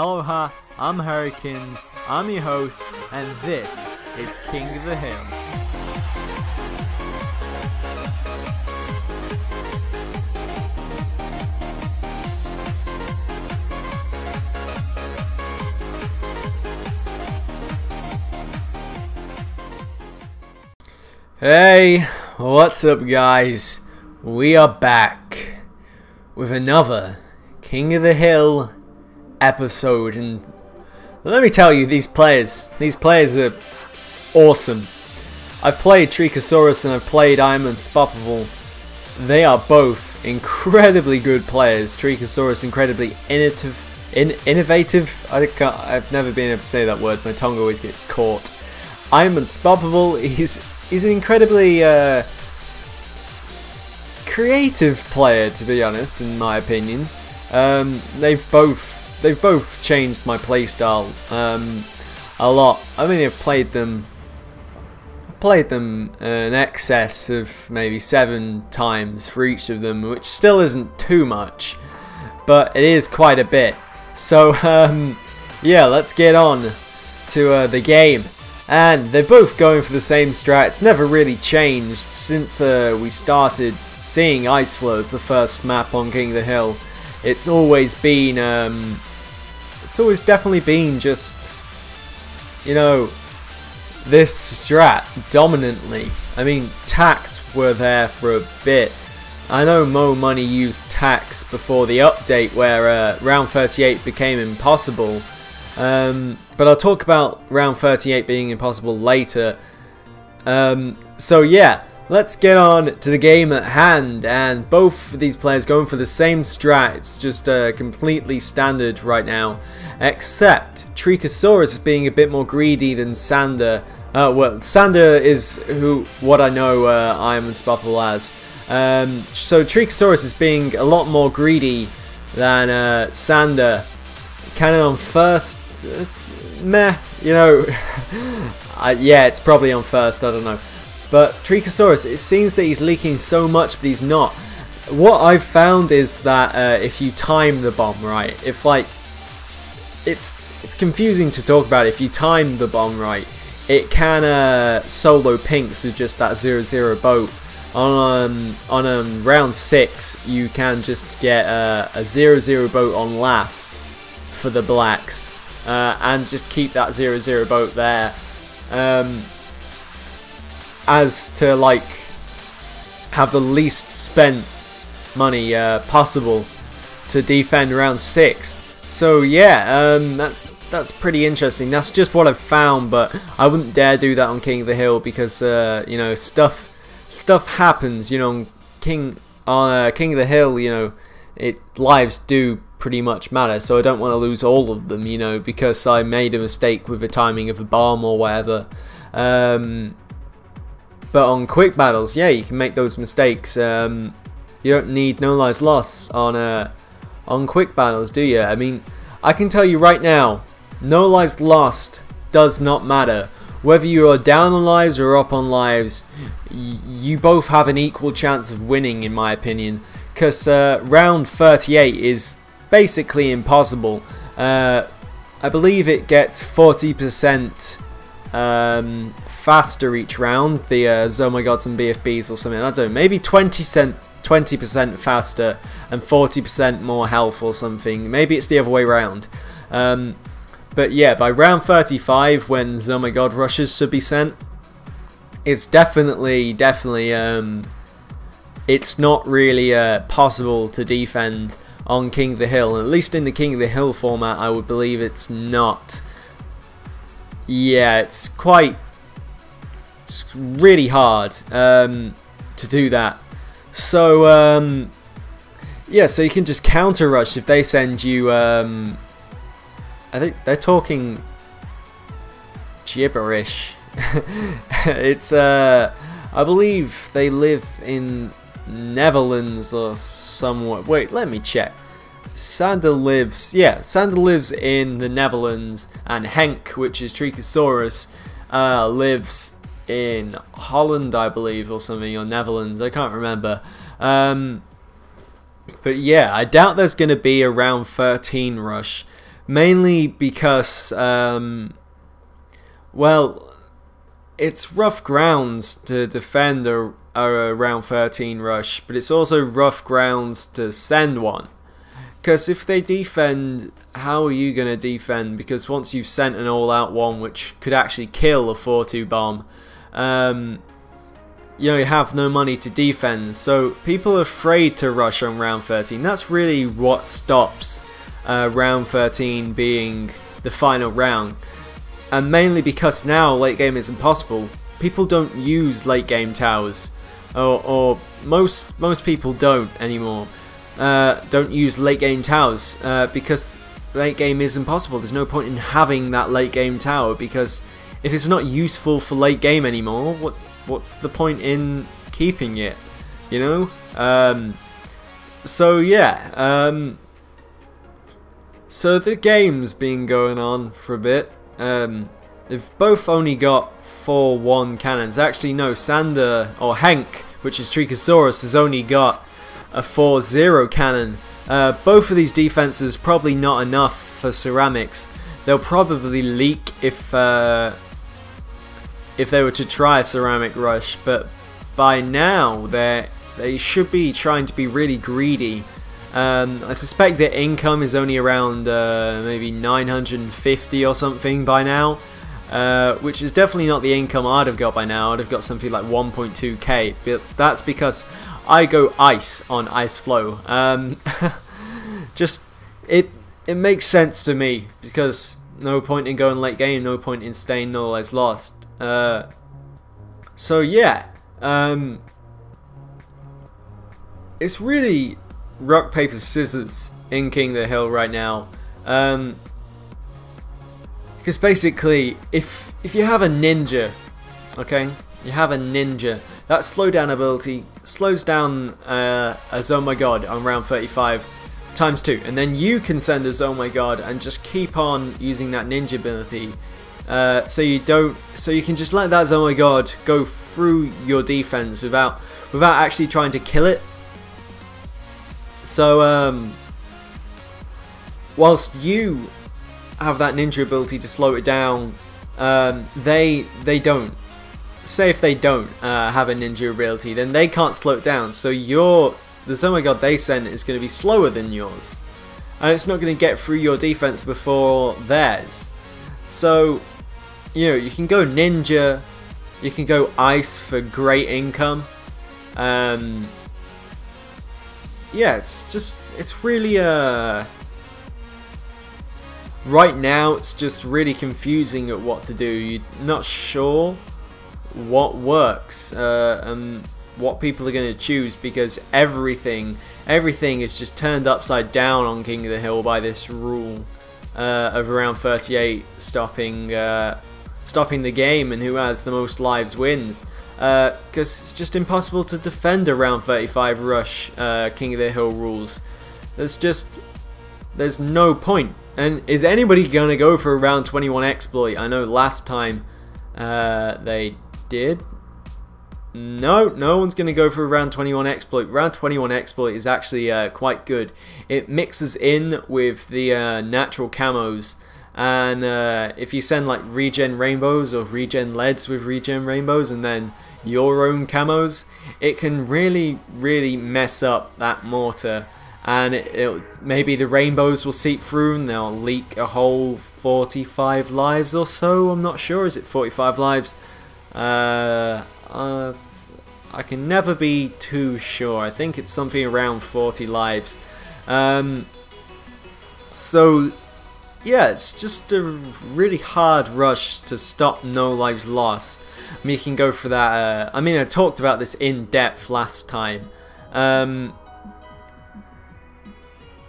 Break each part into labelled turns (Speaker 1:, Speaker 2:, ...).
Speaker 1: Aloha, I'm Harrykins, I'm your host, and this is King of the Hill. Hey, what's up guys? We are back with another King of the Hill episode, and let me tell you, these players are awesome. I've played Treeckosaurus and I've played Unstoppable. They are both incredibly good players. Treeckosaurus incredibly innovative. I've never been able to say that word. My tongue always gets caught. Unstoppable. He's an incredibly creative player, to be honest, in my opinion. They've both changed my playstyle a lot. I mean, I've played them in excess of maybe 7 times for each of them, which still isn't too much, but it is quite a bit. So yeah, let's get on to the game. And they're both going for the same strat. It's never really changed since we started seeing Ice Flows, the first map on King of the Hill. It's always been definitely been just, you know, this strat dominantly. I mean, tax were there for a bit. I know Mo Money used tax before the update where round 38 became impossible. But I'll talk about round 38 being impossible later. So yeah, let's get on to the game at hand, and both of these players going for the same strat. It's just completely standard right now, except Treeckosaurus is being a bit more greedy than Sander. Well, Sander is what I know I am unstoppable as. So Treeckosaurus is being a lot more greedy than Sander. Cannon on first, meh, you know. Yeah, it's probably on first, I don't know. But Treeckosaurus, it seems that he's leaking so much, but he's not. What I've found is that if you time the bomb right, if like, it's confusing to talk about. If you time the bomb right, it can solo pinks with just that 0-0 boat. On round 6, you can just get a 0-0 boat on last for the blacks, and just keep that 0-0 boat there. As to like have the least spent money possible to defend round 6. So yeah, that's pretty interesting. That's just what I've found, but I wouldn't dare do that on King of the Hill because you know, stuff happens. You know, on King of the Hill, you know, lives do pretty much matter. So I don't want to lose all of them, you know, because I made a mistake with the timing of a bomb or whatever. But on quick battles, yeah, you can make those mistakes. You don't need no lives lost on quick battles, do you? I mean, I can tell you right now, no lives lost does not matter. Whether you are down on lives or up on lives, you both have an equal chance of winning, in my opinion. Because round 38 is basically impossible. I believe it gets 40% faster each round, the Zomagods and BFBs or something. I don't know, maybe 20% faster and 40% more health or something. Maybe it's the other way around. But yeah, by round 35, when Zomagod rushes should be sent, it's definitely it's not really possible to defend on King of the Hill. And at least in the King of the Hill format, I would believe it's not. Yeah, it's really hard to do that. So yeah, so you can just counter rush if they send you. I think they're talking gibberish. It's I believe they live in Netherlands or somewhere. Wait, let me check. Sander lives in the Netherlands, and Henk, which is Treeckosaurus, lives in Holland, I believe, or something, or Netherlands. I can't remember. But yeah, I doubt there's going to be a round 13 rush, mainly because, well, it's rough grounds to defend a round 13 rush, but it's also rough grounds to send one. Because if they defend, how are you going to defend? Because once you've sent an all-out one, which could actually kill a 4-2 bomb, you know, you have no money to defend. So people are afraid to rush on round 13. That's really what stops round 13 being the final round. And mainly because now late game is impossible. People don't use late game towers, or most people don't anymore. Don't use late game towers because late game is impossible. There's no point in having that late game tower, because if it's not useful for late game anymore, what's the point in keeping it? You know. So yeah. So the game's been going on for a bit. They've both only got 4-1 cannons. Actually, no. Sander or Hank, which is Treeckosaurus, has only got a 4-0 cannon. Both of these defenses probably not enough for ceramics. They'll probably leak if they were to try a ceramic rush, but by now they should be trying to be really greedy. I suspect their income is only around maybe 950 or something by now, which is definitely not the income I'd have got by now. I'd have got something like 1.2k, but that's because I go ice on ice flow. Just it makes sense to me, because no point in going late game, no point in staying no lives lost. So yeah, it's really rock paper scissors in King of the Hill right now, because basically if you have a ninja, okay, you have a ninja, that slowdown ability slows down as oh my god on round 35 times 2, and then you can send as oh my god and just keep on using that ninja ability, so you can just let that oh my god go through your defense without actually trying to kill it. So whilst you have that ninja ability to slow it down, they don't. Say if they don't have a ninja ability, then they can't slow it down. So the oh my god they send is going to be slower than yours, and it's not going to get through your defense before theirs. So you know, you can go ninja, you can go ice for great income. Yeah, it's really right now it's just really confusing at what to do. You're not sure what works and what people are going to choose, because everything is just turned upside down on King of the Hill by this rule of around 38 stopping the game, and who has the most lives wins. Because it's just impossible to defend a round 35 rush King of the Hill rules. There's no point. And is anybody gonna go for a round 21 exploit? I know last time they did. No one's gonna go for a round 21 exploit. Round 21 exploit is actually quite good. It mixes in with the natural camos. And if you send like regen rainbows or regen leads with regen rainbows and then your own camos, it can really mess up that mortar, and maybe the rainbows will seep through and they'll leak a whole 45 lives or so. I'm not sure, is it 45 lives? I can never be too sure. I think it's something around 40 lives. So yeah, it's just a really hard rush to stop no lives lost. I mean, you can go for that. I mean, I talked about this in depth last time.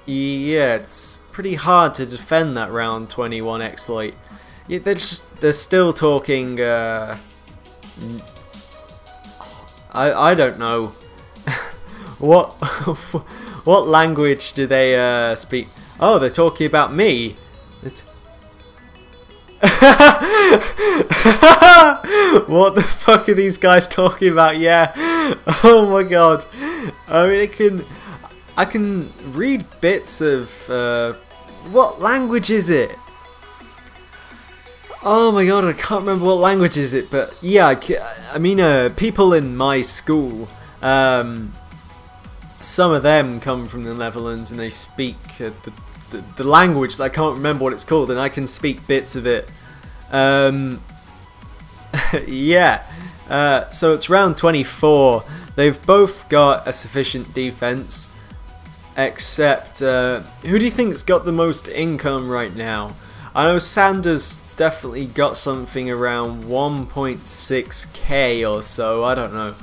Speaker 1: Yeah, it's pretty hard to defend that round 21 exploit. Yeah, they're still talking. I don't know. What language do they speak? Oh, they're talking about me. What the fuck are these guys talking about? Yeah. Oh my god. I mean, I can read bits of What language is it? Oh my god, I can't remember what language is it, but yeah, I mean, people in my school, some of them come from the Netherlands and they speak the language that I can't remember what it's called, and I can speak bits of it. Yeah, so it's round 24. They've both got a sufficient defense, except who do you think's got the most income right now? I know Sanders definitely got something around 1.6k or so, I don't know.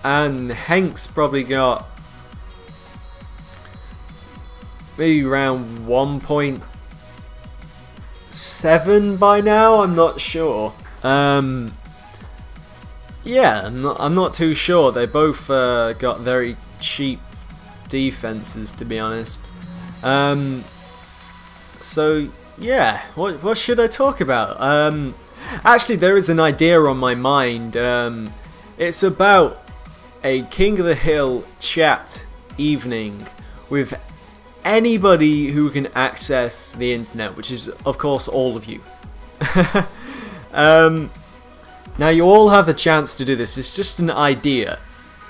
Speaker 1: And Hank's probably got maybe around 1.7 by now, I'm not sure. Yeah, I'm not too sure. They both got very cheap defenses, to be honest. So yeah, what should I talk about? Actually, there is an idea on my mind. It's about a King of the Hill chat evening with anybody who can access the internet, which is of course all of you. Now you all have the chance to do this. It's just an idea,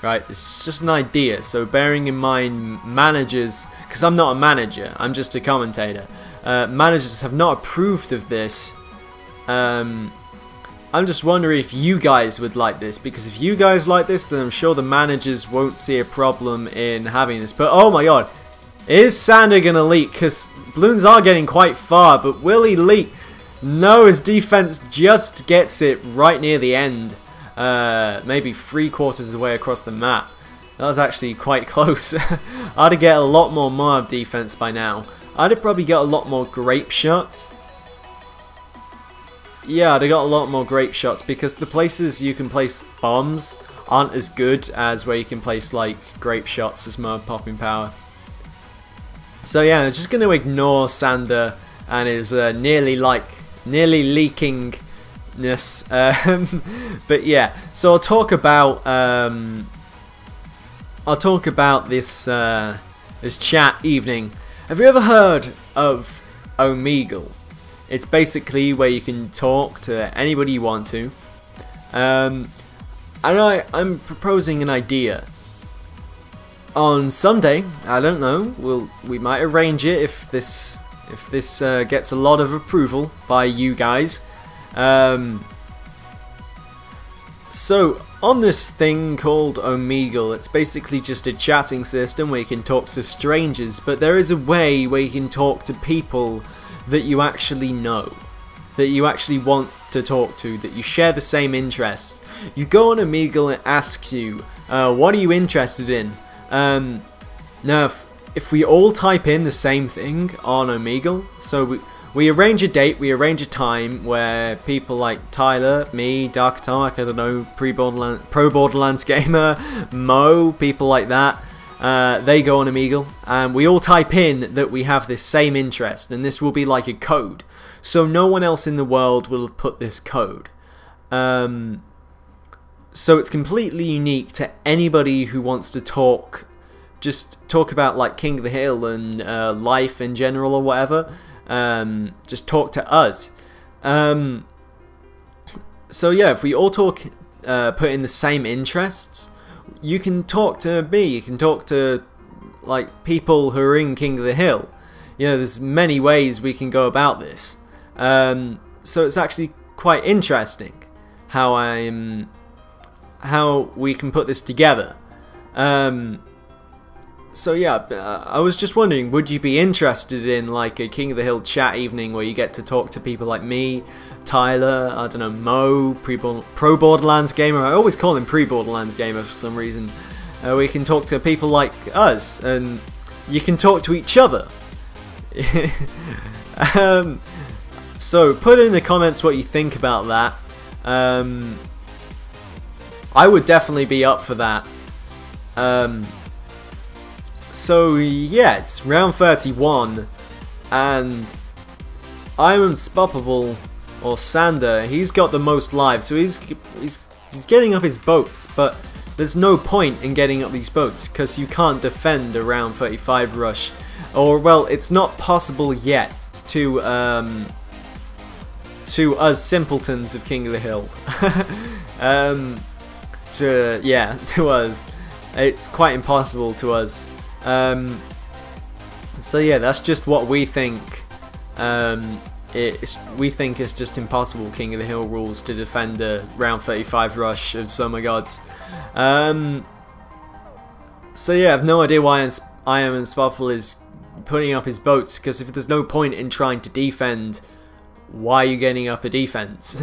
Speaker 1: right? It's just an idea. So bearing in mind managers, because I'm not a manager, I'm just a commentator. Managers have not approved of this. I'm just wondering if you guys would like this, because if you guys like this, then I'm sure the managers won't see a problem in having this. But oh my god, is Sander gonna leak? Because Bloons are getting quite far, but will he leak? No, his defense just gets it right near the end. Maybe 3/4 of the way across the map. That was actually quite close. I'd have get a lot more Moab defense by now. I'd have probably got a lot more grape shots. Yeah, I'd have got a lot more grape shots, because the places you can place bombs aren't as good as where you can place like grape shots as Moab popping power. So yeah, I'm just going to ignore Sander and his nearly leakingness. But yeah, so I'll talk about this this chat evening. Have you ever heard of Omegle? It's basically where you can talk to anybody you want to. And I'm proposing an idea. On Sunday, I don't know, we might arrange it if this gets a lot of approval by you guys. So on this thing called Omegle, it's basically just a chatting system where you can talk to strangers, but there is a way where you can talk to people that you actually know, that you actually want to talk to, that you share the same interests. You go on Omegle and it asks you, what are you interested in? Now if we all type in the same thing on Omegle, so we arrange a date, we arrange a time where people like Tyler, me, Dark Tark, I don't know, Pro Borderlands Gamer, Mo, people like that, they go on Omegle, and we all type in that we have this same interest, and this will be like a code. So no one else in the world will have put this code. So it's completely unique to anybody who wants to talk, just talk about like King of the Hill and life in general or whatever. Just talk to us. So yeah, if we all talk, put in the same interests, you can talk to me, you can talk to like people who are in King of the Hill. You know, there's many ways we can go about this. So it's actually quite interesting how we can put this together. So yeah, I was just wondering, would you be interested in like a King of the Hill chat evening where you get to talk to people like me, Tyler, I don't know, Mo, Pro Borderlands Gamer, I always call him Pre-Borderlands Gamer for some reason. We can talk to people like us, and you can talk to each other. So put in the comments what you think about that. I would definitely be up for that. So yeah, it's round 31, and I'm Unstoppable, or Sander. He's got the most lives, so he's getting up his boats. But there's no point in getting up these boats because you can't defend a round 35 rush, or well, it's not possible yet to us simpletons of King of the Hill. To us, it's quite impossible to us. So yeah, that's just what we think. We think it's just impossible, King of the Hill rules, to defend a round 35 rush of Summer Gods. So yeah, I have no idea why I Am Unstoppable is putting up his boats, because if there's no point in trying to defend, why are you getting up a defense?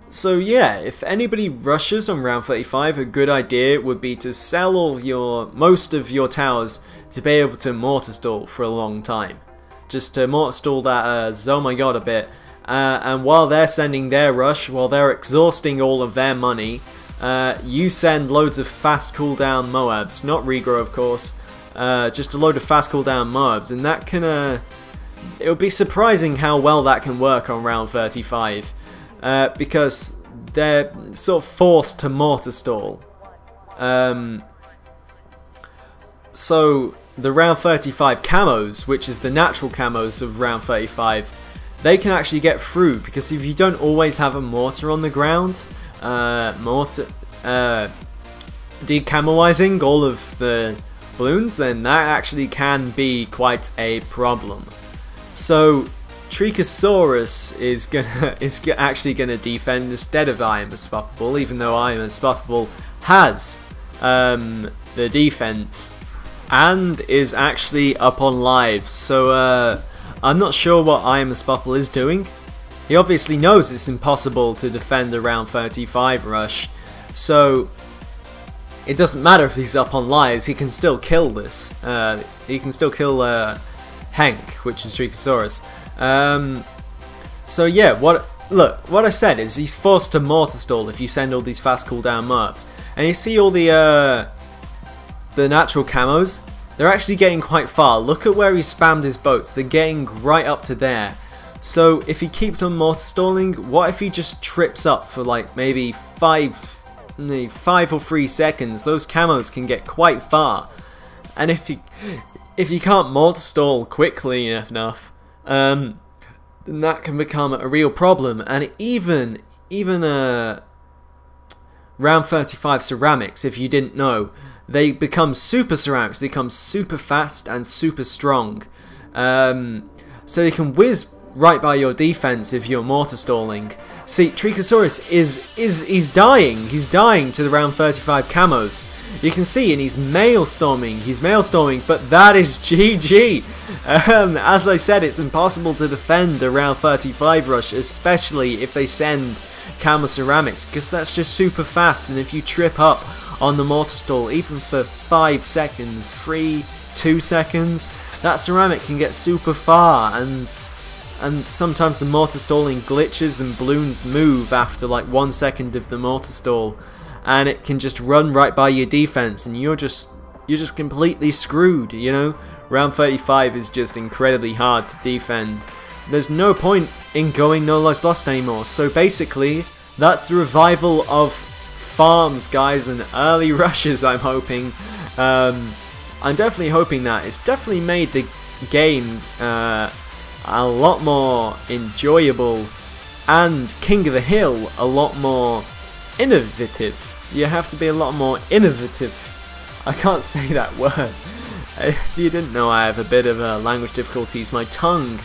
Speaker 1: So yeah, if anybody rushes on round 35, a good idea would be to sell most of your towers to be able to mortar stall for a long time. Just to mortar stall that oh my god a bit, and while they're sending their rush, while they're exhausting all of their money, you send loads of fast cooldown Moabs, not regrow of course, just a load of fast cooldown Moabs, and that can it would be surprising how well that can work on round 35, because they're sort of forced to mortar stall. So the round 35 camos, which is the natural camos of round 35, they can actually get through, because if you don't always have a mortar on the ground, decamoizing all of the balloons, then that actually can be quite a problem. So Treeckosaurus is actually gonna defend instead of I Am Unstoppable, even though I Am Unstoppable has the defense and is actually up on lives. So I'm not sure what I Am Unstoppable is doing. He obviously knows it's impossible to defend a round 35 rush, so it doesn't matter if he's up on lives, he can still kill this. He can still kill Hank, which is Treeckosaurus. So yeah, what I said is he's forced to mortar stall if you send all these fast cooldown mobs. And you see all the natural camos, they're actually getting quite far. Look at where he spammed his boats, they're getting right up to there. So if he keeps on mortar stalling, what if he just trips up for like maybe 5 or 3 seconds? Those camos can get quite far. And if you can't mortar stall quickly enough, then that can become a real problem. And even round 35 ceramics, if you didn't know, they become super ceramics. They become super fast and super strong. So they can whiz right by your defense if you're mortar stalling. See, Treeckosaurus he's dying. He's dying to the round 35 camos. You can see, and he's maelstorming. But that is GG. As I said, it's impossible to defend a round 35 rush, especially if they send camo ceramics, because that's just super fast. And if you trip up on the mortar stall, even for 5 seconds, 2 seconds, that ceramic can get super far. And sometimes the mortar stalling glitches and balloons move after like 1 second of the mortar stall, and it can just run right by your defense, and you're just completely screwed, you know? Round 35 is just incredibly hard to defend. There's no point in going no lives lost anymore. So basically, that's the revival of farms, guys, and early rushes, I'm hoping. I'm definitely hoping that. It's definitely made the game a lot more enjoyable, and King of the Hill a lot more innovative. You have to be a lot more innovative. I can't say that word. If you didn't know, I have a bit of language difficulties. My tongue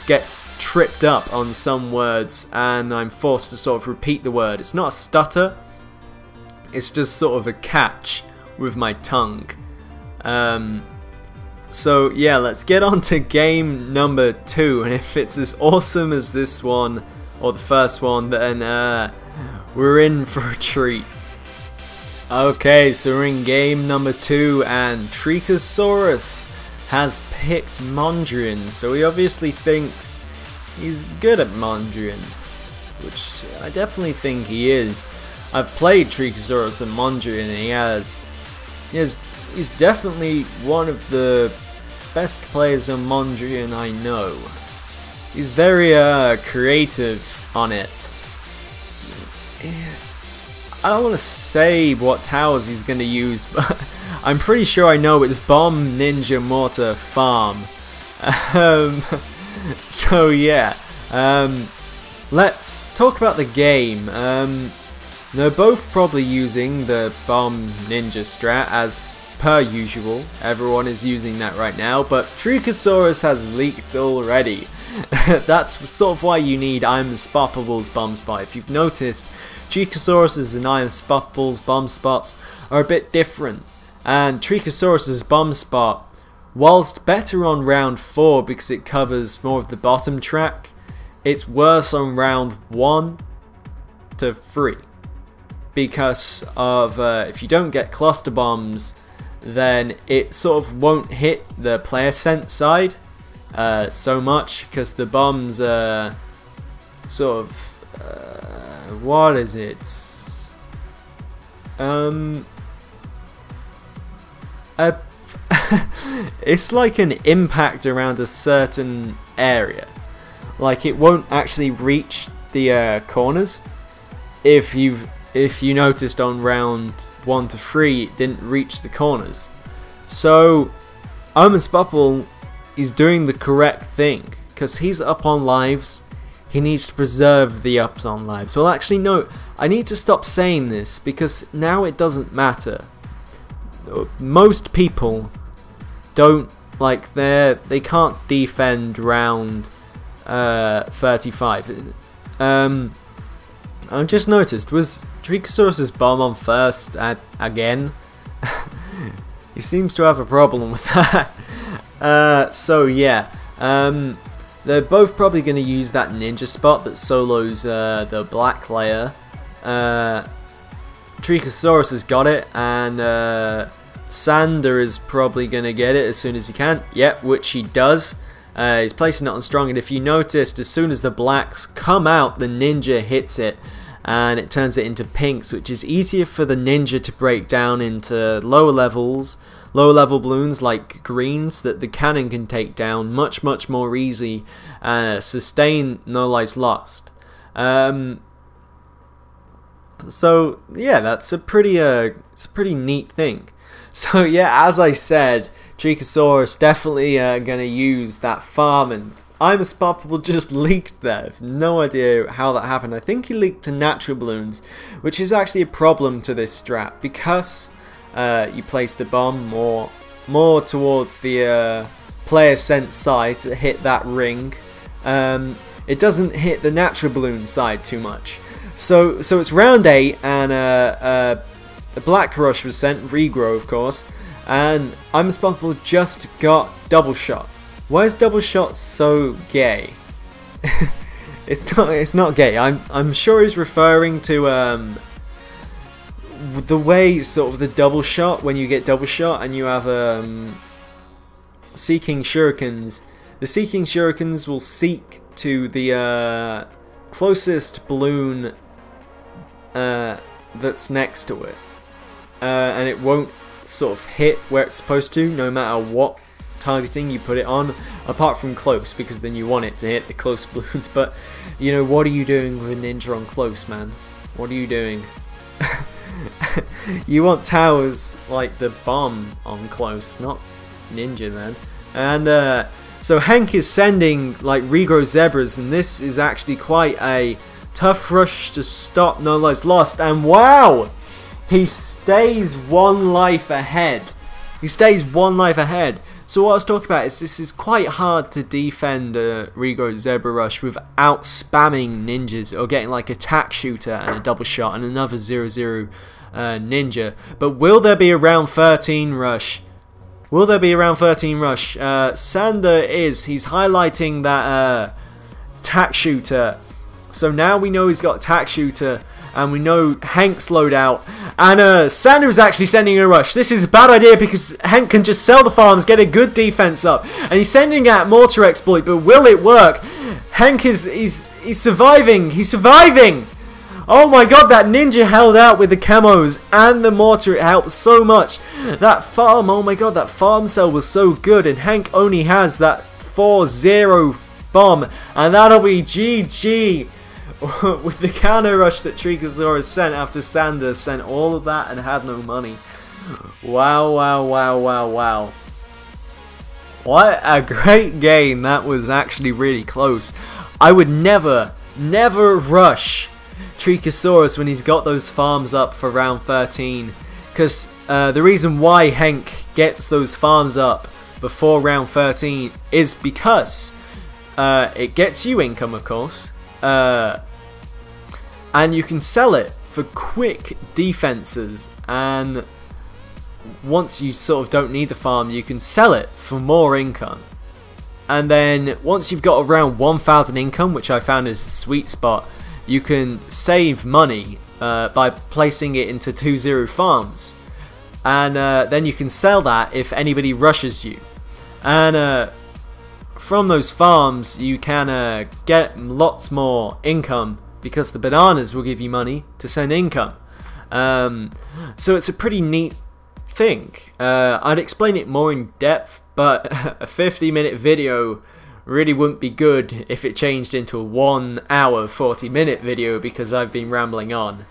Speaker 1: gets tripped up on some words and I'm forced to sort of repeat the word. It's not a stutter, it's just sort of a catch with my tongue. So yeah, let's get on to game number 2, and if it's as awesome as this one, or the first one, then we're in for a treat. Okay, so we're in game number 2, and Treeckosaurus has picked Mondrian, so he obviously thinks he's good at Mondrian, which I definitely think he is. I've played Treeckosaurus and Mondrian, and he's definitely one of the best players on Mondrian I know. He's very creative on it. I don't want to say what towers he's going to use, but I'm pretty sure I know it's Bomb, Ninja, Mortar, Farm. So yeah, let's talk about the game. They're both probably using the Bomb Ninja strat as per usual. Everyone is using that right now, but Treeckosaurus has leaked already. That's sort of why you need Unspoppable's bomb spot. If you've noticed, Treeckosaurus and Unspoppable's bomb spots are a bit different, and Treeckosaurus's bomb spot, whilst better on round 4 because it covers more of the bottom track, it's worse on round 1 to 3 because of if you don't get cluster bombs, then it sort of won't hit the player scent side so much, because the bombs sort of what is it? It's like an impact around a certain area. Like it won't actually reach the corners. If you noticed on round 1 to 3, it didn't reach the corners. So Unstoppable is doing the correct thing, because he's up on lives. He needs to preserve the ups on lives. Well, actually no, I need to stop saying this because now it doesn't matter. Most people don't, like, they can't defend round 35. I just noticed, was Treeckosaurus' bomb on first again? He seems to have a problem with that. So yeah, they're both probably going to use that ninja spot that solos the black layer. Treeckosaurus has got it, and Sander is probably going to get it as soon as he can. Yep, which he does. He's placing it on strong, and if you noticed, as soon as the blacks come out, the ninja hits it, and it turns it into pinks, which is easier for the ninja to break down into lower level balloons like greens that the cannon can take down much more easily, sustain no lives lost. So yeah, that's a pretty neat thing. So yeah, as I said, Treeckosaurus definitely gonna use that farm, and Unspoppable just leaked there. I have no idea how that happened. I think he leaked to natural balloons, which is actually a problem to this strat, because you place the bomb more towards the player scent side to hit that ring. It doesn't hit the natural balloon side too much. So it's round 8, and the Black Rush was sent, regrow of course, and Unspoppable just got double shot. Why is double shot so gay? It's not gay. I'm sure he's referring to the way sort of the double shot, when you get double shot and you have seeking shurikens. The seeking shurikens will seek to the closest balloon that's next to it, and it won't sort of hit where it's supposed to, no matter what targeting you put it on, apart from close, because then you want it to hit the close balloons. But you know, what are you doing with a ninja on close, man? What are you doing? You want towers like the bomb on close, not ninja, man. And so Hank is sending like regrow zebras, and this is actually quite a tough rush to stop no lives lost. And wow, he stays 1 life ahead. He stays 1 life ahead. So what I was talking about is this is quite hard to defend a regrow zebra rush without spamming ninjas or getting like a tack shooter and a double shot and another 0-0 ninja. But will there be a round 13 rush? Will there be a round 13 rush? Sander he's highlighting that tack shooter. So now we know he's got tack shooter, and we know Hank's loadout, and Sander is actually sending a rush. This is a bad idea because Hank can just sell the farms, get a good defense up, and he's sending out mortar exploit. But will it work? Hank he's surviving. He's surviving. Oh my god, that ninja held out with the camos and the mortar. It helped so much. That farm, oh my god, that farm cell was so good, and Hank only has that 4-0 bomb, and that'll be GG. with the counter rush that Treeckosaurus sent after Sander sent all of that and had no money. Wow, wow, wow, wow, wow. What a great game. That was actually really close. I would never rush Treeckosaurus when he's got those farms up for round 13. Because the reason why Hank gets those farms up before round 13 is because it gets you income, of course. And you can sell it for quick defenses, and once you sort of don't need the farm, you can sell it for more income. And then once you've got around 1,000 income, which I found is a sweet spot, you can save money by placing it into 2-0 farms, and then you can sell that if anybody rushes you. And from those farms you can get lots more income, because the bananas will give you money to send income. So it's a pretty neat thing. I'd explain it more in depth, but a 50-minute video really wouldn't be good if it changed into a 1 hour 40-minute video, because I've been rambling on.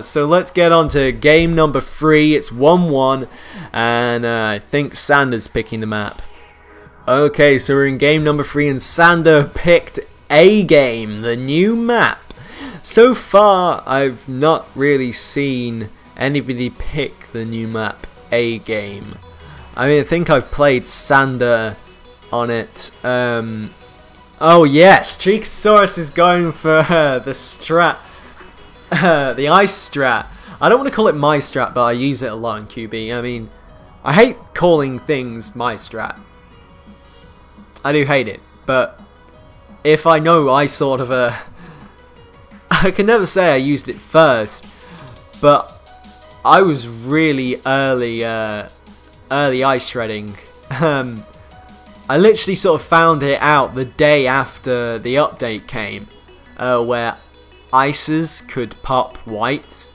Speaker 1: So let's get on to game number 3. It's 1-1, and I think Sander's picking the map. Okay, so we're in game number 3, and Sander picked A Game, the new map. So far, I've not really seen anybody pick the new map A Game. I mean, I think I've played Sander on it. Oh yes, Treeckosaurus is going for the strat, the ice strat. I don't want to call it my strat, but I use it a lot in QB. I mean, I hate calling things my strat. I do hate it, but if I know I sort of I can never say I used it first, but I was really early ice shredding. I literally sort of found it out the day after the update came, where ices could pop white.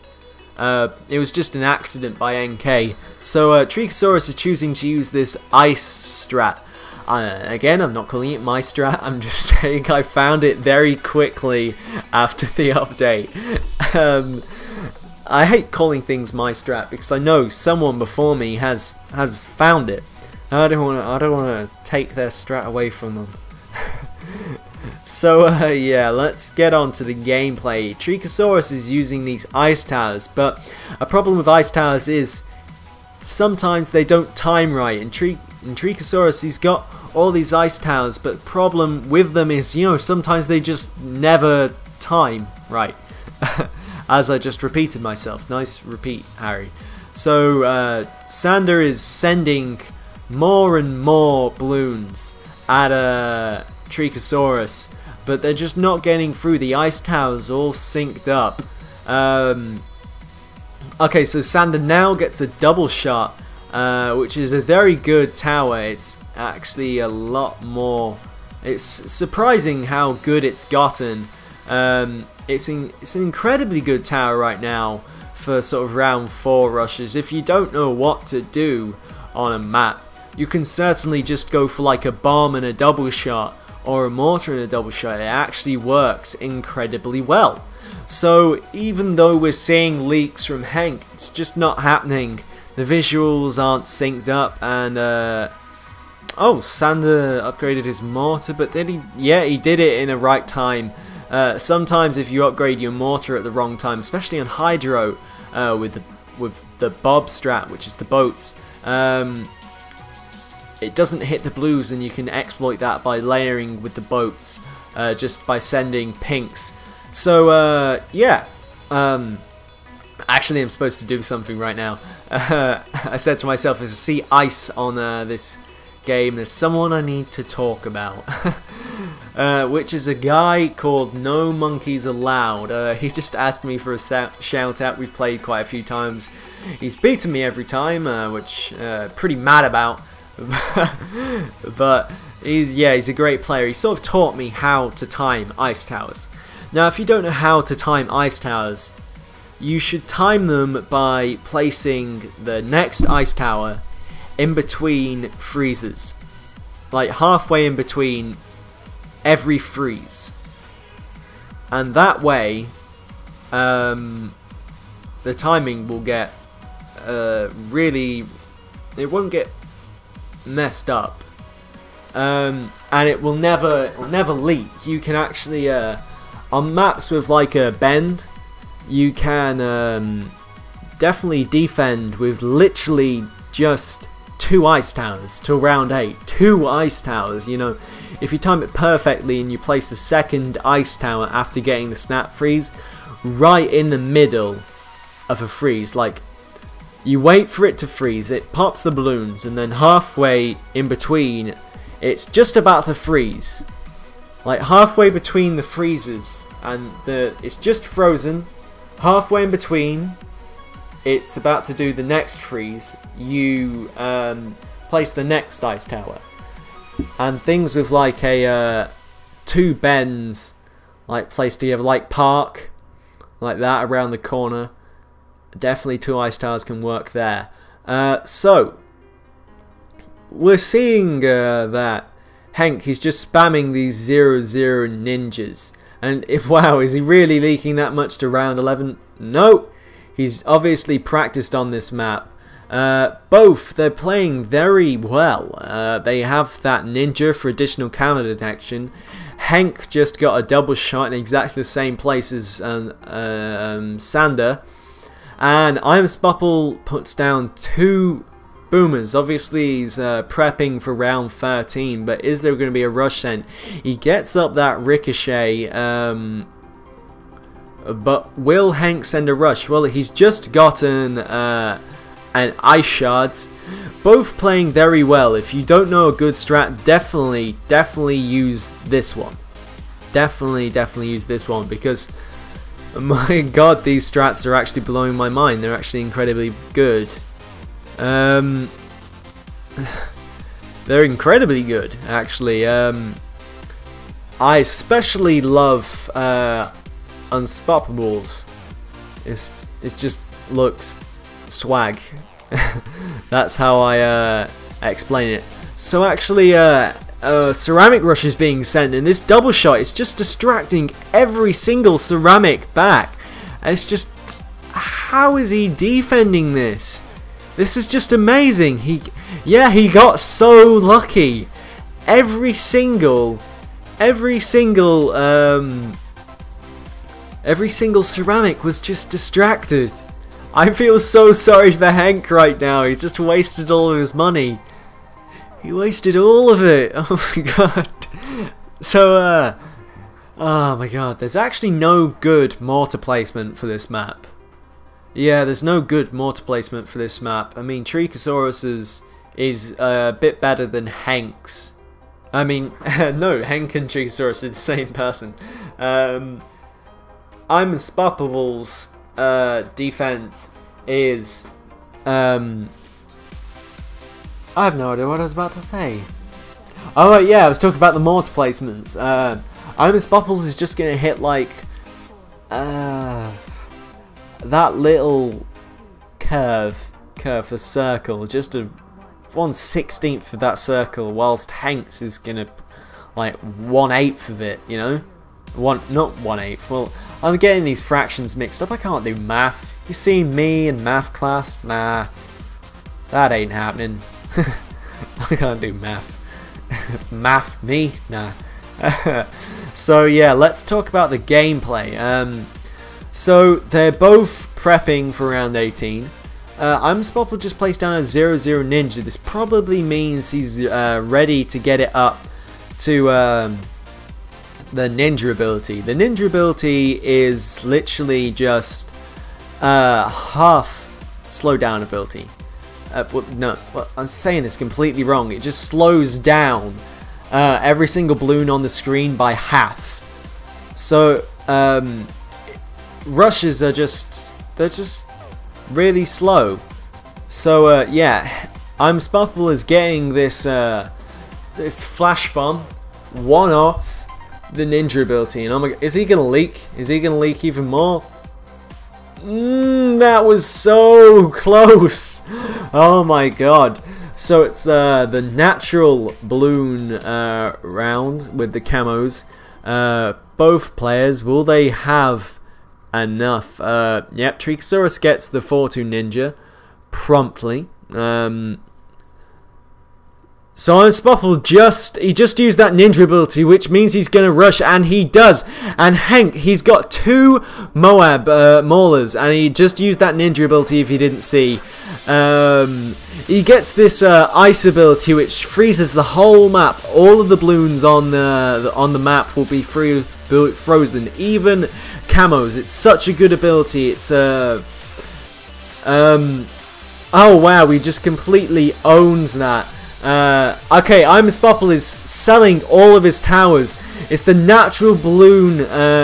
Speaker 1: It was just an accident by NK. So Treeckosaurus is choosing to use this ice strat. Again, I'm not calling it my strat, I'm just saying I found it very quickly after the update. I hate calling things my strat because I know someone before me has found it. I don't want to take their strat away from them. So yeah, let's get on to the gameplay. Treeckosaurus is using these ice towers, but a problem with ice towers is sometimes they don't time right. In Treeckosaurus, he's got all these ice towers, but the problem with them is, you know, sometimes they just never time right. As I just repeated myself. Nice repeat, Harry. So Sander is sending more and more Bloons at Treeckosaurus, but they're just not getting through. The ice towers all synced up. Okay, so Sander now gets a double shot, which is a very good tower. It's actually a lot more. It's surprising how good it's gotten. It's an incredibly good tower right now for sort of round 4 rushes. If you don't know what to do on a map, you can certainly just go for like a bomb and a double shot, or a mortar and a double shot. It actually works incredibly well. So even though we're seeing leaks from Hank, it's just not happening. The visuals aren't synced up, and oh, Sander upgraded his mortar, but did he? Yeah, he did it in the right time. Sometimes if you upgrade your mortar at the wrong time, especially on Hydro, with the Bob strat, which is the boats, it doesn't hit the blues, and you can exploit that by layering with the boats, just by sending pinks. So yeah, actually I'm supposed to do something right now. I said to myself, as I see ice on this game, there's someone I need to talk about. Which is a guy called No Monkeys Allowed. He just asked me for a shout out. We've played quite a few times. He's beaten me every time, which pretty mad about. But he's a great player. He sort of taught me how to time ice towers. Now, if you don't know how to time ice towers, you should time them by placing the next ice tower in between freezes, like halfway in between every freeze. and that way the timing will get really, it won't get messed up, and it will never leak. You can actually on maps with like a bend, you can definitely defend with literally just 2 ice towers till round 8. 2 ice towers, you know, if you time it perfectly and you place the second ice tower after getting the snap freeze right in the middle of a freeze, like you wait for it to freeze, it pops the balloons, and then halfway in between it's just about to freeze, like halfway between the freezes and it's just frozen, halfway in between it's about to do the next freeze, you place the next ice tower. And things with like a 2 bends like placed together, like park, like that around the corner, definitely 2 ice towers can work there. So we're seeing that Hank, he's just spamming these 0-0 ninjas, and wow, is he really leaking that much to round 11? No, he's obviously practiced on this map. Both, they're playing very well. They have that ninja for additional counter detection. Hank just got a double shot in exactly the same place as Sander. And unspoppable puts down 2 boomers. Obviously he's prepping for round 13, but is there going to be a rush sent? He gets up that ricochet, but will Hank send a rush? Well, he's just gotten and ice shards, both playing very well. If you don't know a good strat, definitely use this one. Definitely use this one, because my god, these strats are actually blowing my mind. They're actually incredibly good. They're incredibly good, actually. I especially love Unstoppables. It just looks swag. That's how I explain it. So actually ceramic rush is being sent, and this double shot is just distracting every single ceramic back. And it's just, how is he defending this? This is just amazing. He got so lucky. Every single ceramic was just distracted. I feel so sorry for Hank right now. He just wasted all of his money. He wasted all of it. Oh my god. So, oh my god. There's actually no good mortar placement for this map. Yeah, there's no good mortar placement for this map. I mean, Treeckosaurus is a bit better than Hank's. I mean, no, Hank and Treeckosaurus are the same person. Unspoppable's defense is I have no idea what I was about to say. Oh yeah, I was talking about the mortar placements. Unspoppable is just gonna hit like that little curve, the circle, just a 1/16 of that circle, whilst Hank's is gonna like 1/8 of it, you know? Not 1/8. Well, I'm getting these fractions mixed up. I can't do math. You see me in math class? Nah, that ain't happening. I can't do math. Math me? Nah. So yeah, let's talk about the gameplay. So they're both prepping for round 18. Unspoppable just placed down a 0-0 ninja. This probably means he's ready to get it up to the ninja ability. The ninja ability is literally just half slowdown ability. No, I'm saying this completely wrong. It just slows down every single balloon on the screen by half. So rushes are they're just really slow. So yeah, Unspoppable is getting this this flash bomb, one off the ninja ability, and oh my god, is he gonna leak? Is he gonna leak even more? That was so close. Oh my god. So it's the natural balloon round with the camos. both players, will they have enough? Yep, Treeckosaurus gets the 4-2 ninja promptly. So Unstoppable just used that ninja ability, which means he's gonna rush, and he does. And Hank, he's got 2 Moab maulers, and he just used that ninja ability. If you didn't see, he gets this ice ability, which freezes the whole map. All of the balloons on the map will be frozen, even camos. It's such a good ability. It's oh wow, he just completely owns that. Okay, Unstoppable is selling all of his towers. It's the natural balloon,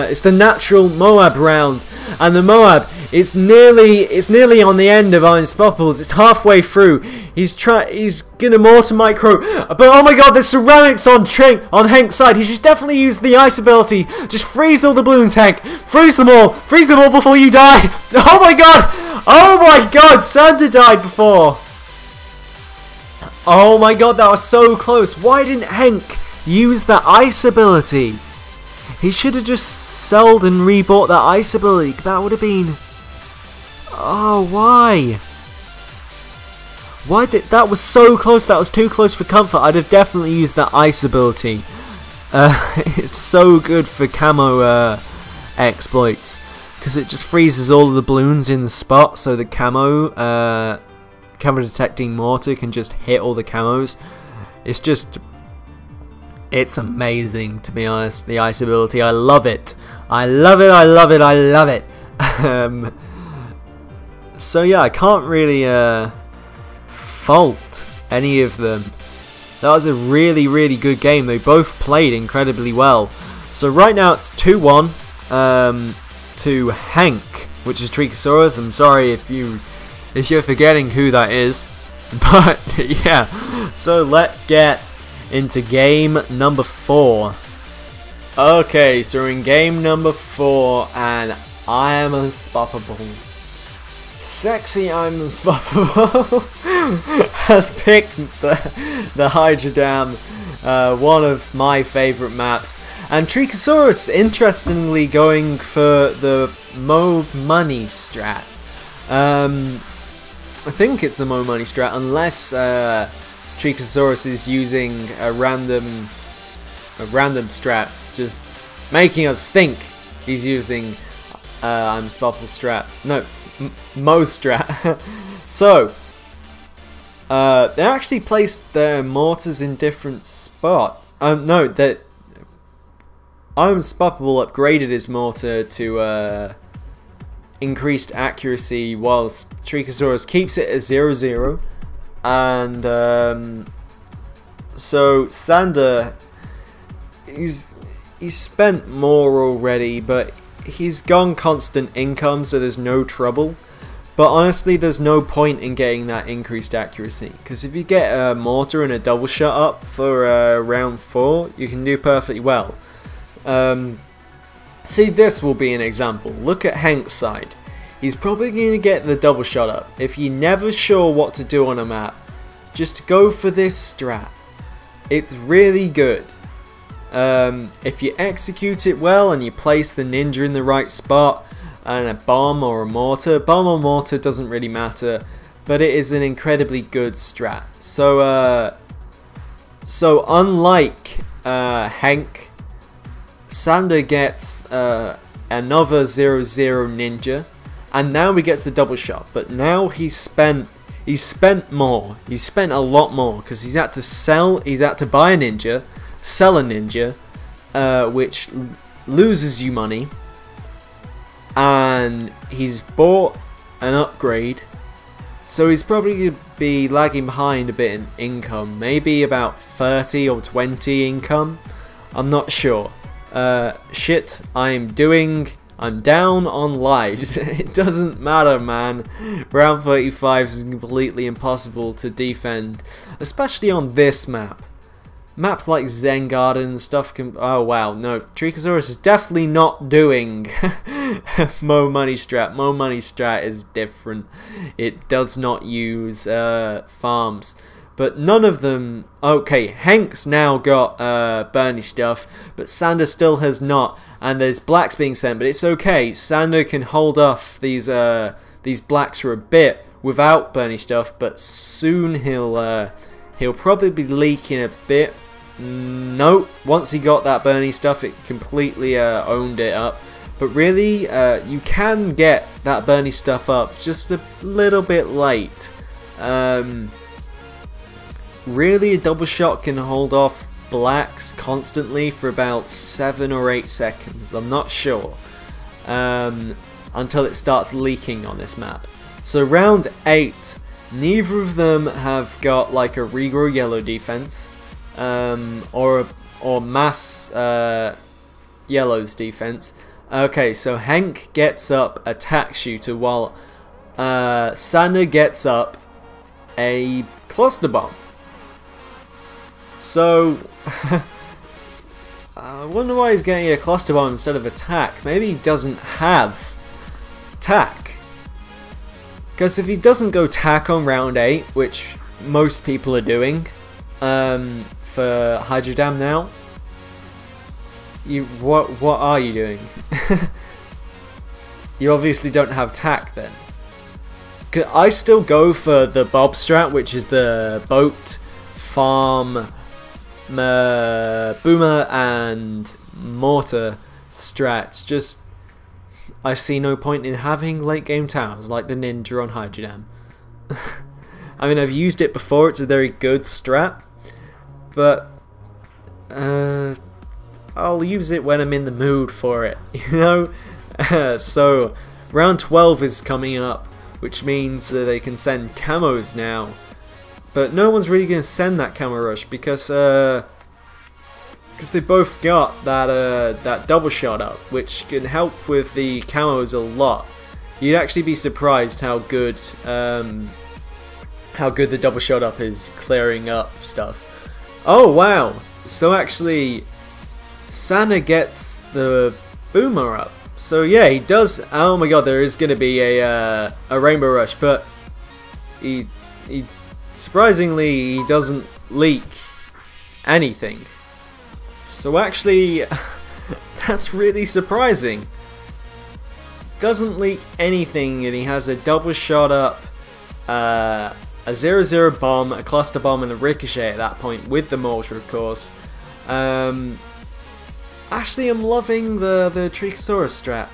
Speaker 1: it's the natural Moab round, and the Moab, it's nearly on the end of Unstoppable's. It's halfway through. He's gonna mortar micro, but oh my god, there's ceramics on Hank's side. He should definitely use the ice ability. Just freeze all the balloons, Hank. Freeze them all before you die. Oh my god, Santa died before. Oh my god, that was so close. Why didn't Hank use the ice ability? He should have just sold and rebought that ice ability. That would have been... Oh, why? That was so close. That was too close for comfort. I'd have definitely used that ice ability. It's so good for camo exploits, because it just freezes all of the balloons in the spot, so the camo detecting mortar can just hit all the camos. It's amazing, to be honest, the ice ability. I love it. I love it. So yeah, I can't really fault any of them. That was a really, really good game. They both played incredibly well. So right now it's 2-1 to Hank, which is Treeckosaurus. I'm sorry if you're forgetting who that is, but yeah. So let's get into game number 4. Okay, so we're in game number 4, and I am unstoppable. Sexy I'm unstoppable has picked the Hydra Dam, one of my favourite maps, and Treeckosaurus interestingly going for the Mo Money strat. I think it's the Mo Money strat, unless Treeckosaurus is using a random strat, just making us think he's using Unstoppable strat. No, Mo strat. So they actually placed their mortars in different spots. No, that Unstoppable upgraded his mortar to increased accuracy, whilst Treeckosaurus keeps it at 0-0. And so Sander, he's spent more already, but he's gone constant income, so there's no trouble. But honestly, there's no point in getting that increased accuracy, because if you get a mortar and a double shot up for round 4, you can do perfectly well. See, this will be an example. Look at Hank's side. He's probably going to get the double shot up. If you're never sure what to do on a map, just go for this strat. It's really good. If you execute it well and you place the ninja in the right spot, and a bomb or a mortar doesn't really matter, but it is an incredibly good strat. So unlike Hank, Sander gets another 0-0 ninja, and now he gets the double shot. But now he's spent more. He's spent a lot more, because he's had to buy a ninja, sell a ninja, which loses you money, and he's bought an upgrade, so he's probably going to be lagging behind a bit in income, maybe about 30 or 20 income, I'm not sure. Shit, I'm down on lives. It doesn't matter, man. Round 35 is completely impossible to defend, especially on this map. Maps like Zen Garden and stuff can... Oh wow, no. Treeckosaurus is definitely not doing Mo Money strat. Mo Money strat is different. It does not use farms. but none of them... Okay, Hank's now got Bernie stuff, but Sander still has not, and there's blacks being sent, but it's okay. Sander can hold off these blacks for a bit without Bernie stuff, but soon he'll probably be leaking a bit. Nope, once he got that Bernie stuff, it completely owned it up. But really, you can get that Bernie stuff up just a little bit late. Really, a double shot can hold off blacks constantly for about 7 or 8 seconds. I'm not sure. Until it starts leaking on this map. So round 8, neither of them have got like a regrow yellow defense. Or mass yellow's defense. Okay, so Hank gets up attack shooter while Sander gets up a cluster bomb. So I wonder why he's getting a cluster bomb instead of attack. Maybe he doesn't have tack. Because if he doesn't go tack on round 8, which most people are doing, for Hydro Dam now, what are you doing? You obviously don't have tack then. I still go for the Bob strat, which is the boat, farm, boomer and mortar strats. Just I see no point in having late game towers like the ninja on Hydro Dam. I mean, I've used it before, it's a very good strat, but I'll use it when I'm in the mood for it, you know? So round 12 is coming up, which means that they can send camos now. But no one's really going to send that camo rush because they both got that double shot up, which can help with the camos a lot. You'd actually be surprised how good the double shot up is clearing up stuff. Oh wow! So actually, Sander gets the boomer up. So yeah, he does. Oh my god, there is going to be a rainbow rush, but he surprisingly he doesn't leak anything. So actually, that's really surprising. Doesn't leak anything, and he has a double shot up, a 0-0 bomb, a cluster bomb, and a ricochet at that point with the mortar, of course. Actually, I'm loving the Treeckosaurus strat,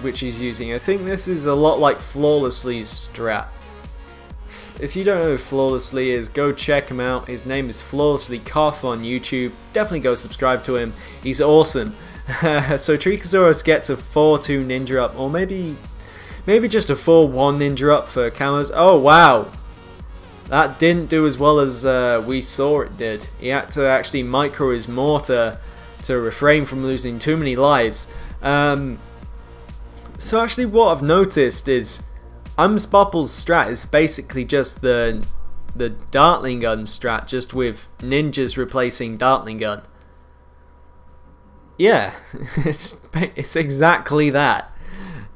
Speaker 1: which he's using. I think this is a lot like Flawlessly's strat. If you don't know who Flawlessly is, go check him out. His name is Flawlessly Cough on YouTube. Definitely go subscribe to him. He's awesome. So Treeckosaurus gets a 4-2 ninja up, or maybe just a 4-1 ninja up for camos. Oh wow, that didn't do as well as we saw it did. He had to actually micro his mortar to refrain from losing too many lives. So actually, what I've noticed is Unspoppable's strat is basically just the Dartling gun strat, just with ninjas replacing Dartling gun. Yeah, it's exactly that.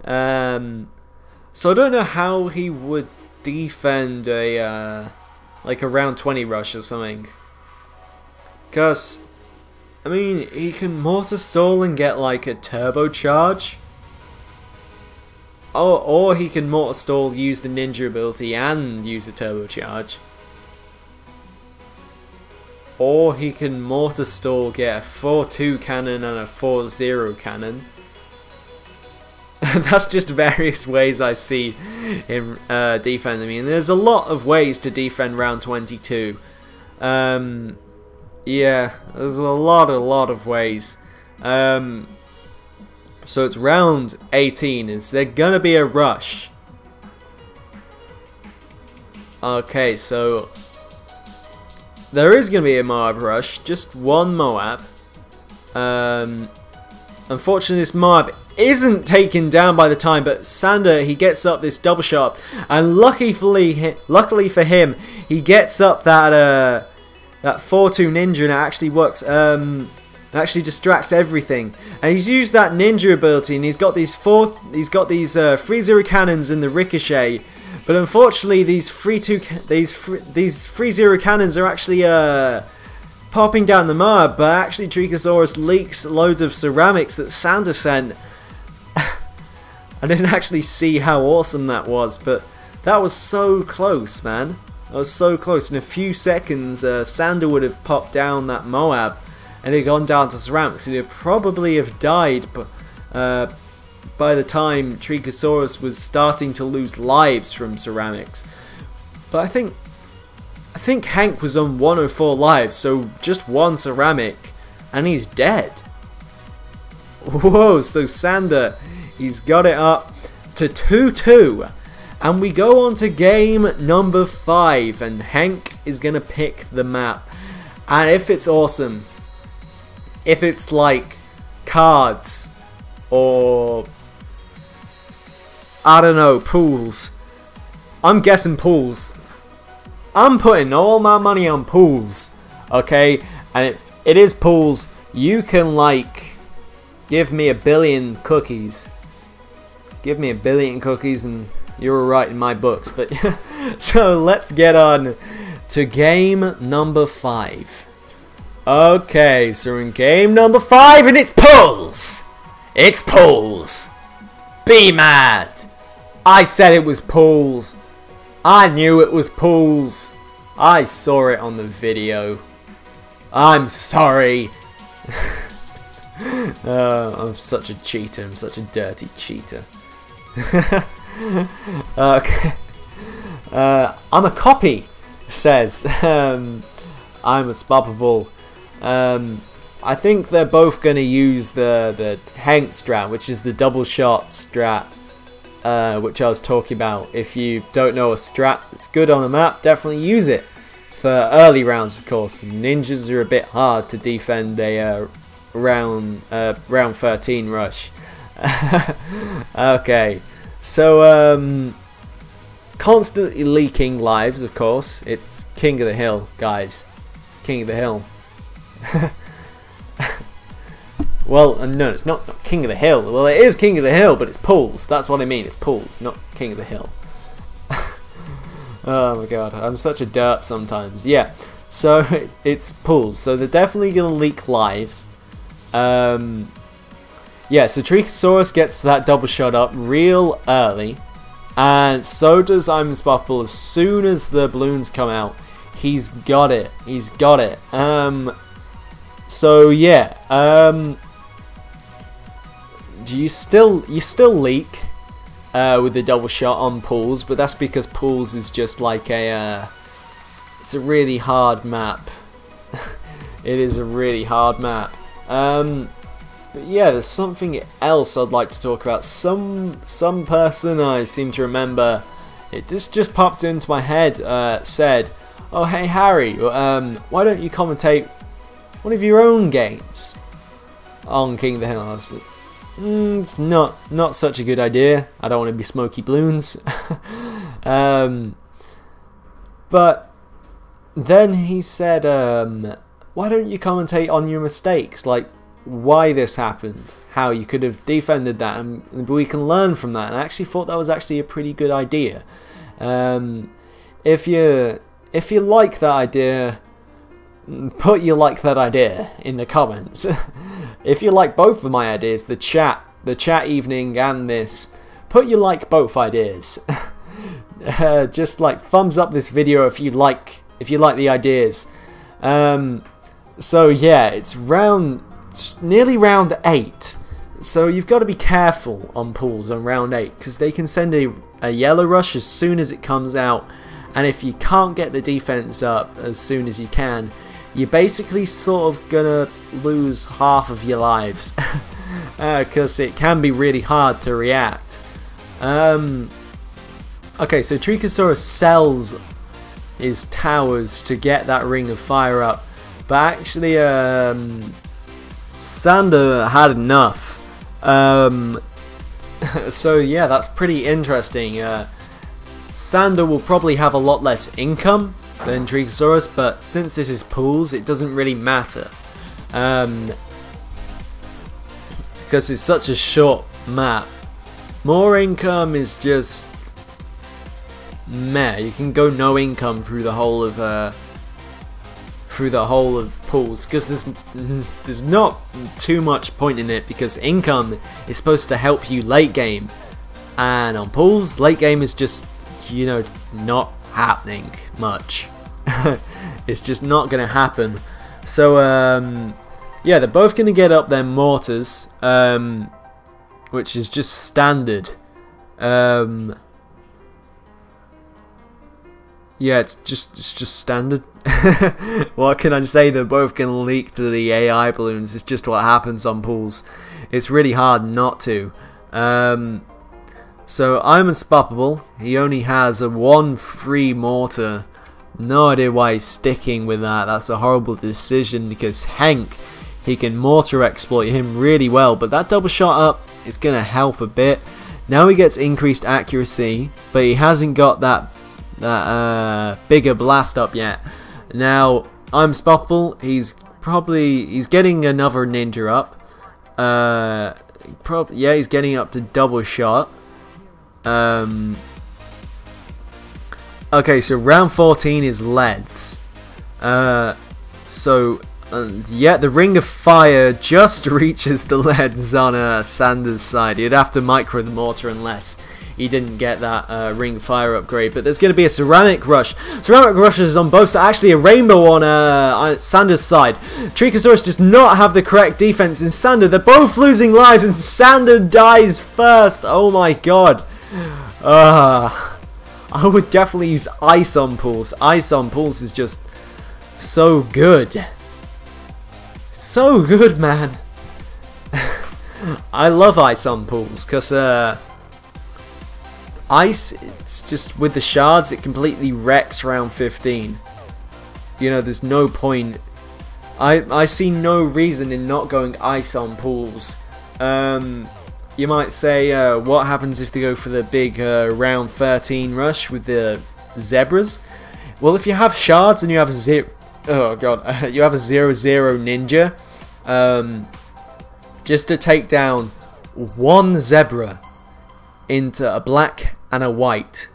Speaker 1: So I don't know how he would defend like a round 20 rush or something. Cause I mean, he can mortar stall and get like a turbocharge. Or he can mortar stall, use the ninja ability and use a turbocharge. Or he can mortar stall, get a 4-2 cannon and a 4-0 cannon. That's just various ways I see him defending me. And there's a lot of ways to defend round 22. Yeah, there's a lot of ways. So it's round 18. Is there gonna be a rush? Okay, so there is gonna be a Moab rush. Just one Moab. Unfortunately, this Moab isn't taken down by the time, but Sander, he gets up this double shot, and luckily for him, he gets up that 4-2 ninja, and it actually works. It actually distracts everything, and he's used that ninja ability, and he's got these 3-0 cannons in the ricochet But unfortunately, these 3-0 cannons are actually popping down the mud. But actually, Treeckosaurus leaks loads of ceramics that Sander sent. I didn't actually see how awesome that was, but that was so close, man. That was so close. In a few seconds, Sander would have popped down that Moab, and it had gone down to ceramics. He'd probably have died, but by the time Treeckosaurus was starting to lose lives from ceramics. But I think Hank was on 104 lives, so just one ceramic, and he's dead. Whoa, so Sander, he's got it up to 2-2. And we go on to game number 5, and Hank is going to pick the map. And if it's awesome, if it's like cards, or I don't know, pools. I'm guessing pools. I'm putting all my money on pools, okay? And if it is pools, you can like give me 1 billion cookies. Give me 1 billion cookies and you're right in my books. But so let's get on to game number 5. Okay, so we're in game number 5 and it's pools. It's pools. Be mad. I said it was pools. I knew it was pools. I saw it on the video. I'm sorry. I'm such a cheater. I'm such a dirty cheater. Okay. I'm a copy, says I'm unstoppable. I think they're both going to use the Hank strat, which is the double shot strat, which I was talking about. If you don't know a strat that's good on a map, definitely use it for early rounds, of course. Ninjas are a bit hard to defend a round 13 rush. Okay, so constantly leaking lives, of course. It's King of the Hill, guys. It's King of the Hill. Well, no, it's not King of the Hill. Well, it is King of the Hill, but it's pools. That's what I mean. It's pools, not King of the Hill. Oh my god, I'm such a derp sometimes. Yeah, so it's pools. So they're definitely gonna leak lives. Yeah, so Treeckosaurus gets that double shot up real early, and so does I'm Unstoppable. As soon as the balloons come out, he's got it. He's got it. So yeah, you still leak with the double shot on pools, but that's because pools is just like it's a really hard map. It is a really hard map. But yeah, there's something else I'd like to talk about. Some person I seem to remember, it just popped into my head, said, "Oh hey Harry, why don't you commentate one of your own games on King of the Hill?" I was like, it's not such a good idea. I don't want to be Smoky Bloons. But then he said, why don't you commentate on your mistakes, like why this happened, how you could have defended that, and we can learn from that. And I actually thought that was actually a pretty good idea. If you like that idea, put you like that idea in the comments. If you like both of my ideas, the chat evening and this, put you like both ideas. Just like thumbs up this video if you like the ideas. So yeah, it's nearly round 8. So you've got to be careful on pools on round 8, because they can send a yellow rush as soon as it comes out, and if you can't get the defense up as soon as you can, you're basically sort of gonna lose half of your lives, because it can be really hard to react. Okay, so Treeckosaurus sells his towers to get that ring of fire up, but actually Sander had enough. So yeah, that's pretty interesting. Sander will probably have a lot less income than Treeckosaurus, but since this is pools, it doesn't really matter, because it's such a short map. More income is just meh. You can go no income through the whole of pools, because there's not too much point in it, because income is supposed to help you late game, and on pools late game is just, you know, not happening much. It's just not gonna happen. So yeah, they're both gonna get up their mortars, which is just standard. Yeah, it's just standard. What can I say? They're both gonna leak to the AI balloons. It's just what happens on pools. It's really hard not to. So I'm unstoppable. He only has a 1 free mortar. No idea why he's sticking with that. That's a horrible decision, because Hank, he can mortar exploit him really well, but that double shot up is going to help a bit. Now he gets increased accuracy, but he hasn't got that bigger blast up yet. Now I'm unstoppable. He's getting another ninja up. Yeah, he's getting up to double shot. Okay, so round 14 is leads. Yeah, the ring of fire just reaches the leads on Sanders' side. He'd have to micro the mortar unless he didn't get that ring of fire upgrade. But there's going to be a ceramic rush. Ceramic rushes on both sides. Actually, a rainbow on Sanders' side. Treeckosaurus does not have the correct defense in Sander. They're both losing lives, and Sander dies first. Oh my god. I would definitely use ice on pools. Ice on pools is just so good. So good, man. I love ice on pools, because ice, it's just with the shards, it completely wrecks round 15. You know, there's no point. I see no reason in not going ice on pools. You might say, what happens if they go for the big round 13 rush with the zebras? Well, if you have shards and you have a you have a 0-0 ninja, just to take down one zebra into a black and a white,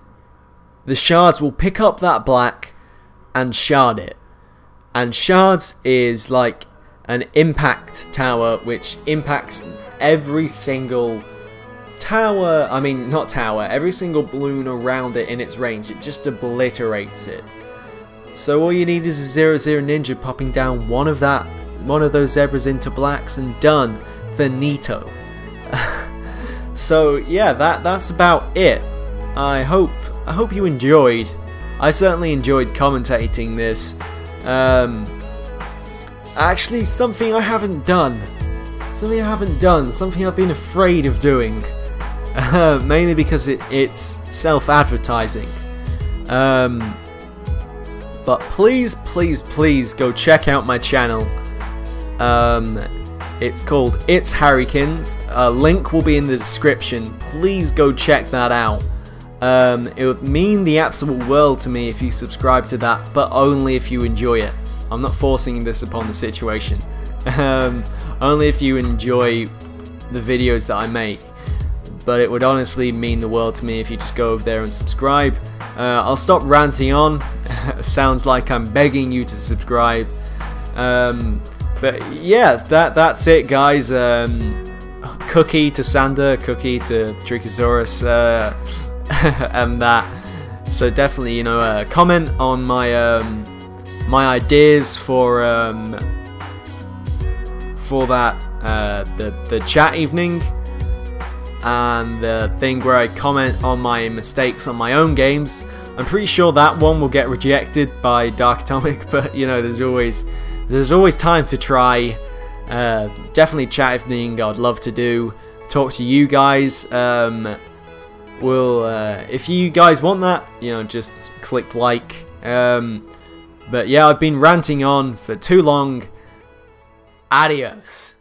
Speaker 1: the shards will pick up that black and shard it. And shards is like an impact tower, which impacts every single tower, I mean not tower, every single balloon around it in its range. It just obliterates it. So all you need is a 0-0 ninja popping down one of those zebras into blacks, and done. Finito. So yeah, that's about it. I hope you enjoyed. I certainly enjoyed commentating this. Actually, something I haven't done. Something I've been afraid of doing. Mainly because it's self-advertising. But please go check out my channel. It's called It's Harrykins. A link will be in the description. Please go check that out. It would mean the absolute world to me if you subscribe to that, but only if you enjoy it. I'm not forcing this upon the situation. Only if you enjoy the videos that I make. But it would honestly mean the world to me if you just go over there and subscribe. I'll stop ranting on. Sounds like I'm begging you to subscribe. But yeah, that's it, guys. Cookie to Sander, cookie to Treeckosaurus, and that. So definitely, you know, comment on my my ideas for that the chat evening, and the thing where I comment on my mistakes on my own games. I'm pretty sure that one will get rejected by Dark Atomic, but you know, there's always time to try. Definitely chat evening, I'd love to talk to you guys. If you guys want that, you know, just click like. But yeah, I've been ranting on for too long. Adios.